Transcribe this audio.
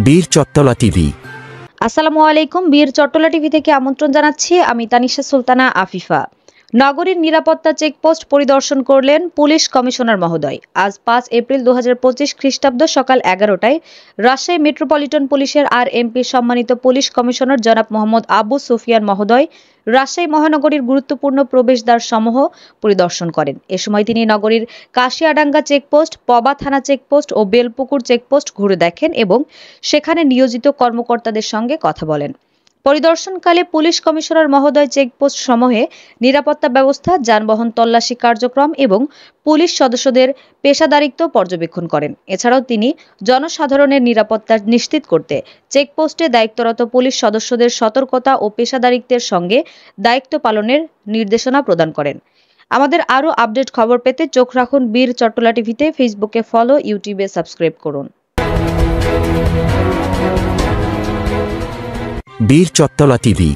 বীর চট্টলা টিভি। আসসালামু আলাইকুম। বীর চট্টলা টিভি থেকে আমন্ত্রণ জানাচ্ছি আমি তানিশা সুলতানা আফিফা। নগরীর নিরাপত্তা চেকপোস্ট পরিদর্শন করলেন পুলিশ কমিশনার মহোদয়। আজ 5 এপ্রিল 2025 খ্রিস্টাব্দ সকাল 11টায় রাজশাহী মেট্রোপলিটন পুলিশের আরএমপি সম্মানিত পুলিশ কমিশনার জনাব মোহাম্মদ আবু সুফিয়ান মহোদয় রাজশাহী মহানগরীর গুরুত্বপূর্ণ প্রবেশদ্বার সমূহ পরিদর্শন করেন। এ সময় তিনি নগরীর কাশিয়াডাঙ্গা চেকপোস্ট, পবা থানা চেকপোস্ট ও বেলপুকুর চেকপোস্ট ঘুরে দেখেন এবং সেখানে নিয়োজিত কর্মকর্তাদের সঙ্গে কথা বলেন। পরিদর্শনকালে পুলিশ কমিশনার মহোদয় চেকপোস্ট সমূহে নিরাপত্তা ব্যবস্থা, যানবাহন তল্লাশি কার্যক্রম এবং পুলিশ সদস্যদের পেশাদারিত্ব পর্যবেক্ষণ করেন। এছাড়াও তিনি জনসাধারণের নিরাপত্তা নিশ্চিত করতে চেকপোস্টে দায়িত্বরত পুলিশ সদস্যদের সতর্কতা ও পেশাদারিত্বের সঙ্গে দায়িত্ব পালনের নির্দেশনা প্রদান করেন। আমাদের আরও আপডেট খবর পেতে চোখ রাখুন বীর চট্টলা টিভিতে। ফেসবুকে ফলো, ইউটিউবে সাবস্ক্রাইব করুন। বীর চট্টলা টিভি।